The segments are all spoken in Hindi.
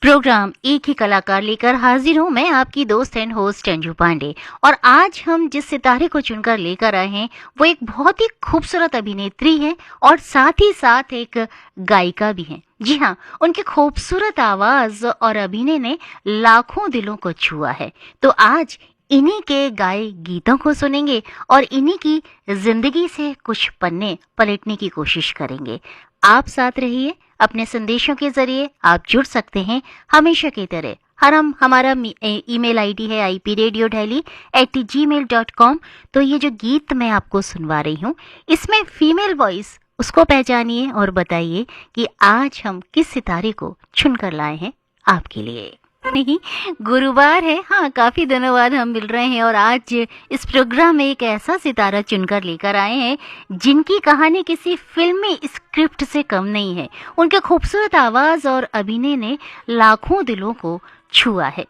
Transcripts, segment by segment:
प्रोग्राम एक ही कलाकार लेकर हाजिर हूँ। मैं आपकी दोस्त एंड होस्ट अंजू पांडे। और आज हम जिस सितारे को चुनकर लेकर आए हैं वो एक बहुत ही खूबसूरत अभिनेत्री है और साथ ही साथ एक गायिका भी है। जी हाँ, उनकी खूबसूरत आवाज और अभिनय ने लाखों दिलों को छुआ है। तो आज इन्हीं के गाए गीतों को सुनेंगे और इन्हीं की जिंदगी से कुछ पन्ने पलटने की कोशिश करेंगे। आप साथ रहिए, अपने संदेशों के जरिए आप जुड़ सकते हैं हमेशा की तरह। हमारा ईमेल आईडी है ipradiodehli@gmail.com। तो ये जो गीत मैं आपको सुनवा रही हूँ इसमें फीमेल वॉइस, उसको पहचानिए और बताइए कि आज हम किस सितारे को चुनकर लाए हैं आपके लिए। नहीं, गुरुवार है। हाँ, काफी दिनों बाद हम मिल रहे हैं और आज इस प्रोग्राम में एक ऐसा सितारा चुनकर लेकर आए हैं जिनकी कहानी किसी फिल्मी स्क्रिप्ट से कम नहीं है। उनके खूबसूरत आवाज और अभिनय ने लाखों दिलों को छुआ है।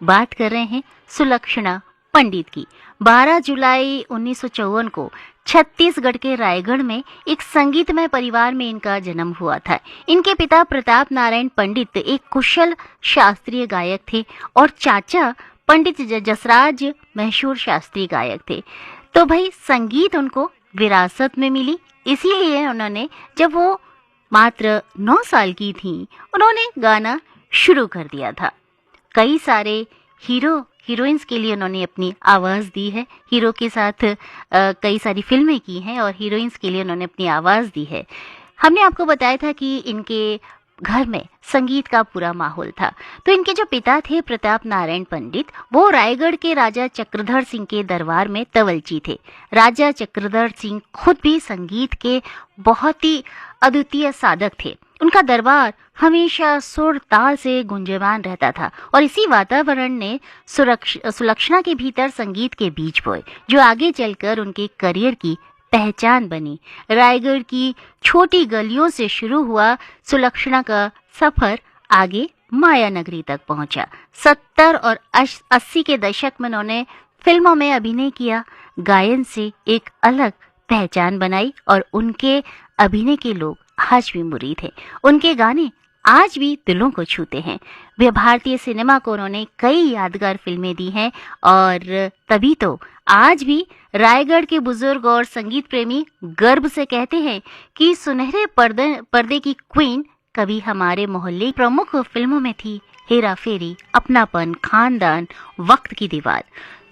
बात कर रहे हैं सुलक्षणा पंडित की। 12 जुलाई 1954 को छत्तीसगढ़ के रायगढ़ में एक संगीतमय परिवार में इनका जन्म हुआ था। इनके पिता प्रताप नारायण पंडित एक कुशल शास्त्रीय गायक थे और चाचा पंडित जसराज मशहूर शास्त्रीय गायक थे। तो भाई संगीत उनको विरासत में मिली, इसीलिए उन्होंने जब वो मात्र 9 साल की थी उन्होंने गाना शुरू कर दिया था। कई सारे हीरोइंस के लिए उन्होंने अपनी आवाज़ दी है। हीरो के साथ कई सारी फिल्में की हैं और हीरोइंस के लिए उन्होंने अपनी आवाज़ दी है। हमने आपको बताया था कि इनके घर में संगीत का पूरा माहौल था। तो इनके जो पिता थे प्रताप नारायण पंडित, वो रायगढ़ के राजा चक्रधर सिंह के दरबार में तवलची थे। राजा चक्रधर सिंह खुद भी संगीत के बहुत ही अद्वितीय साधक थे। उनका दरबार हमेशा सुर ताल से गुंजयमान रहता था और इसी वातावरण ने सुलक्षणा के भीतर संगीत के बीज बोए जो आगे चलकर उनके करियर की पहचान बनी। रायगढ़ की छोटी गलियों से शुरू हुआ सुलक्षणा का सफर आगे माया नगरी तक पहुंचा। 70 और 80 के दशक में उन्होंने फिल्मों में अभिनय किया, गायन से एक अलग पहचान बनाई और उनके अभिनय के लोग आज भी मुरीद हैं। उनके गाने आज भी दिलों को छूते हैं। वे भारतीय सिनेमा को उन्होंने कई यादगार फिल्में दी हैं और तभी तो आज भी रायगढ़ के बुजुर्ग और संगीत प्रेमी गर्व से कहते हैं कि सुनहरे पर्दे की क्वीन कभी हमारे मोहल्ले प्रमुख फिल्मों में थी हेरा फेरी, अपनापन, खानदान, वक्त की दीवार।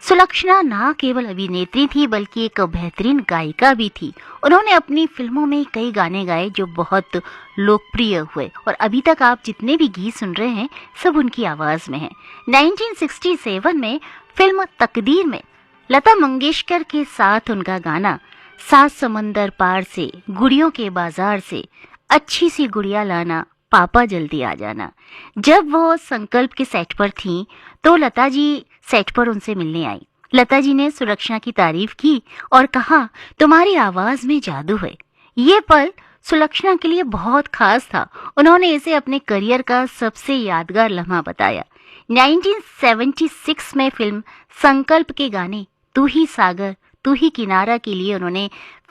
सुलक्षणा न केवल अभिनेत्री थी बल्कि एक बेहतरीन गायिका भी थी। उन्होंने अपनी फिल्मों में कई गाने गाए जो बहुत लोकप्रिय हुए और अभी तक आप जितने भी गीत सुन रहे हैं सब उनकी आवाज में हैं। 1967 में फिल्म तकदीर में लता मंगेशकर के साथ उनका गाना 7 समंदर पार से, गुड़ियों के बाजार से, अच्छी सी गुड़िया लाना, पापा जल्दी आ जाना। जब वो संकल्प के सेट पर थीं तो लता जी सेट पर उनसे मिलने आई। लता जी ने सुलक्षणा की तारीफ की और कहा, तुम्हारी आवाज में जादू है। ये पल सुलक्षणा के लिए बहुत खास था। उन्होंने इसे अपने करियर का सबसे यादगार लम्हा बताया। 1976 में फिल्म संकल्प के गाने तू ही सागर तू ही किनारा के लिए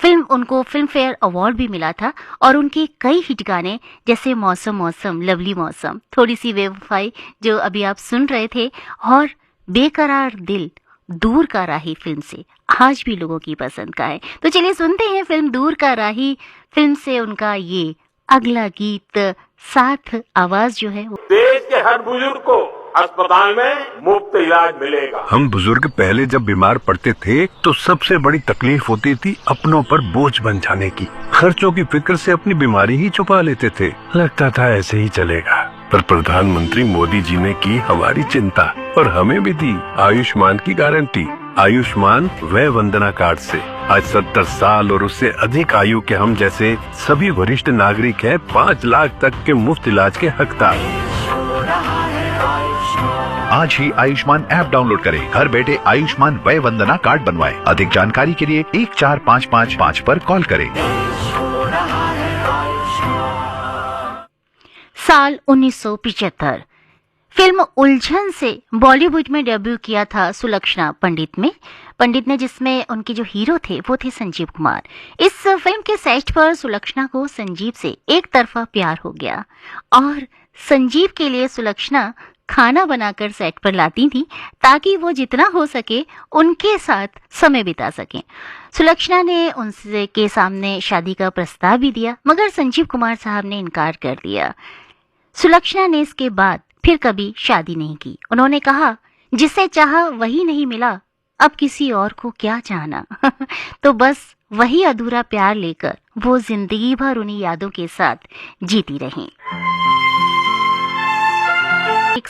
उनको फिल्म फेयर अवार्ड भी मिला था और उनके कई हिट गाने जैसे मौसम मौसम, लवली मौसम, थोड़ी सी बेवफाई जो अभी आप सुन रहे थे और बेकरार दिल दूर का राही फिल्म से आज भी लोगों की पसंद का है। तो चलिए सुनते हैं फिल्म दूर का राही फिल्म से उनका ये अगला गीत। साथ आवाज जो है वो देश के हर बुजुर्ग को अस्पताल में मुफ्त इलाज मिलेगा। हम बुजुर्ग पहले जब बीमार पड़ते थे तो सबसे बड़ी तकलीफ होती थी अपनों पर बोझ बन जाने की। खर्चों की फिक्र से अपनी बीमारी ही छुपा लेते थे, लगता था ऐसे ही चलेगा। पर प्रधानमंत्री मोदी जी ने की हमारी चिंता और हमें भी दी आयुष्मान की गारंटी। आयुष्मान वय वंदना कार्ड से आज 70 साल और उससे अधिक आयु के हम जैसे सभी वरिष्ठ नागरिक हैं 5 लाख तक के मुफ्त इलाज के हकदार। आज ही आयुष्मान ऐप डाउनलोड करें, घर बैठे आयुष्मान वय वंदना कार्ड बनवाएं। अधिक जानकारी के लिए 14555 पर कॉल करें। साल 1975 फिल्म उलझन से बॉलीवुड में डेब्यू किया था सुलक्षणा पंडित में। पंडित ने, जिसमें उनके जो हीरो थे वो थे संजीव कुमार। इस फिल्म के सेट पर सुलक्षणा को संजीव से एक तरफा प्यार हो गया और संजीव के लिए सुलक्षणा खाना बनाकर सेट पर लाती थी ताकि वो जितना हो सके उनके साथ समय बिता सकें। सुलक्षणा ने उनसे के सामने शादी का प्रस्ताव भी दिया, मगर संजीव कुमार साहब ने इनकार कर दिया। सुलक्षणा ने इसके बाद फिर कभी शादी नहीं की। उन्होंने कहा, जिसे चाहा वही नहीं मिला, अब किसी और को क्या चाहना। तो बस वही अधूरा प्यार लेकर वो जिंदगी भर उन्हीं यादों के साथ जीती रहीं।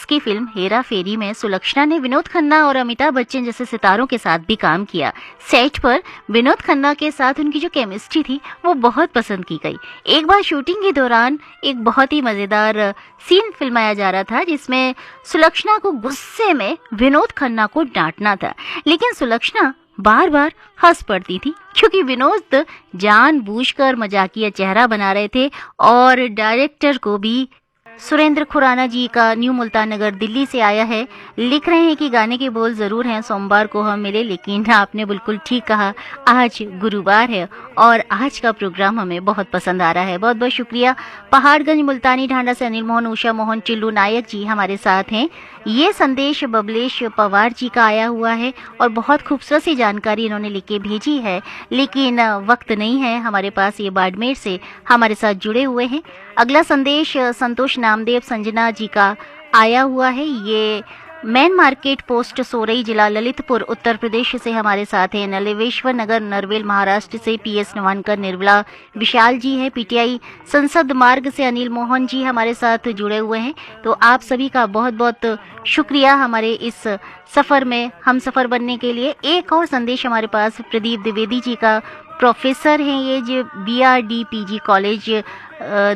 की फिल्म हेरा फेरी में सुलक्षणा ने विनोद खन्ना और अमिताभ बच्चन जैसे सितारों के साथ भी काम किया। सेट पर विनोद खन्ना के साथ उनकी जो केमिस्ट्री थी वो बहुत पसंद की गई। एक बार शूटिंग के दौरान एक बहुत ही मजेदार सीन फिल्माया जा रहा था जिसमें सुलक्षणा को गुस्से में विनोद खन्ना को डांटना था, लेकिन सुलक्षणा बार बार हंस पड़ती थी क्योंकि विनोद जानबूझकर मजाकिया चेहरा बना रहे थे। और डायरेक्टर को भी सुरेंद्र खुराना जी का न्यू मुल्तान नगर दिल्ली से आया है, लिख रहे हैं कि गाने के बोल जरूर हैं, सोमवार को हम मिले, लेकिन आपने बिल्कुल ठीक कहा, आज गुरुवार है और आज का प्रोग्राम हमें बहुत पसंद आ रहा है। बहुत बहुत शुक्रिया। पहाड़गंज मुल्तानी ढांडा से अनिल मोहन, उषा मोहन, चिल्लू नायक जी हमारे साथ हैं। ये संदेश बबलेश पवार जी का आया हुआ है और बहुत खूबसूरत सी जानकारी इन्होंने लिख के भेजी है, लेकिन वक्त नहीं है हमारे पास। ये बाड़मेर से हमारे साथ जुड़े हुए हैं। अगला संदेश संतोष नामदेव संजना जी का आया हुआ है। ये मैन मार्केट पोस्ट सोरई, जिला ललितपुर, उत्तर प्रदेश से हमारे साथ हैं। नलेवेश्वर नगर, नरवेल, महाराष्ट्र से पीएस नवानकर, निर्मला विशाल जी है। पीटीआई संसद मार्ग से अनिल मोहन जी हमारे साथ जुड़े हुए हैं। तो आप सभी का बहुत बहुत शुक्रिया हमारे इस सफ़र में हम सफ़र बनने के लिए। एक और संदेश हमारे पास प्रदीप द्विवेदी जी का, प्रोफेसर हैं ये, जो BRDPG कॉलेज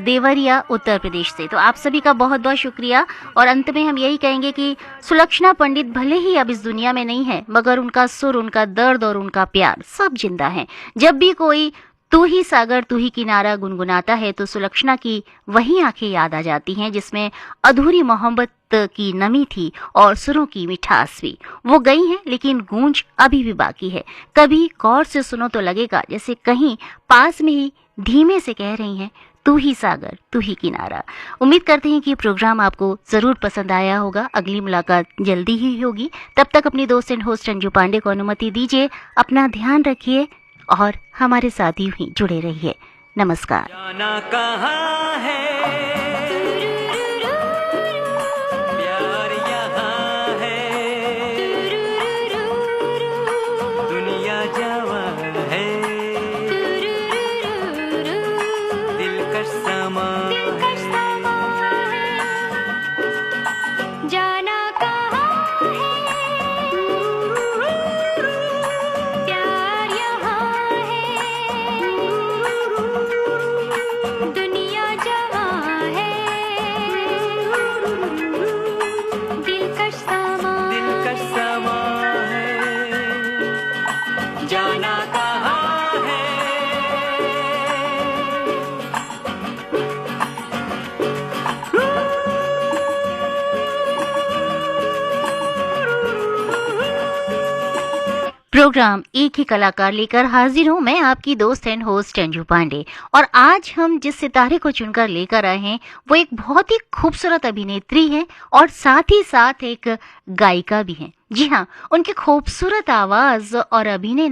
देवरिया उत्तर प्रदेश से। तो आप सभी का बहुत बहुत शुक्रिया। और अंत में हम यही कहेंगे कि सुलक्षणा पंडित भले ही अब इस दुनिया में नहीं है, मगर उनका सुर, उनका दर्द और उनका प्यार सब जिंदा है। जब भी कोई तू ही सागर तू ही किनारा गुनगुनाता है तो सुलक्षणा की वही आंखें याद आ जाती हैं जिसमें अधूरी मोहब्बत की नमी थी और सुरों की मिठास भी। वो गई हैं लेकिन गूंज अभी भी बाकी है। कभी गौर से सुनो तो लगेगा जैसे कहीं पास में ही धीमे से कह रही हैं, तू ही सागर तू ही किनारा। उम्मीद करते हैं कि प्रोग्राम आपको जरूर पसंद आया होगा। अगली मुलाकात जल्दी ही होगी। तब तक अपनी दोस्त एंड होस्ट अंजू पांडे को अनुमति दीजिए। अपना ध्यान रखिए और हमारे साथ ही जुड़े रहिए। नमस्कार। जाना कहाँ है, प्यार यहाँ है, दुनिया जवां है, दिलकश समा है, जाना कहाँ है, प्यार यहाँ है, दुनिया जवां है, दिलकश समा है, जाना कहाँ है। प्रोग्राम एक ही कलाकार लेकर हाजिर हूँ मैं, आपकी दोस्त एंड होस्ट अंजू पांडे। और आज हम जिस सितारे को चुनकर लेकर आए हैं वो एक बहुत ही खूबसूरत अभिनेत्री है और साथ ही साथ एक गायिका भी है। जी हाँ, उनकी खूबसूरत आवाज और अभिनय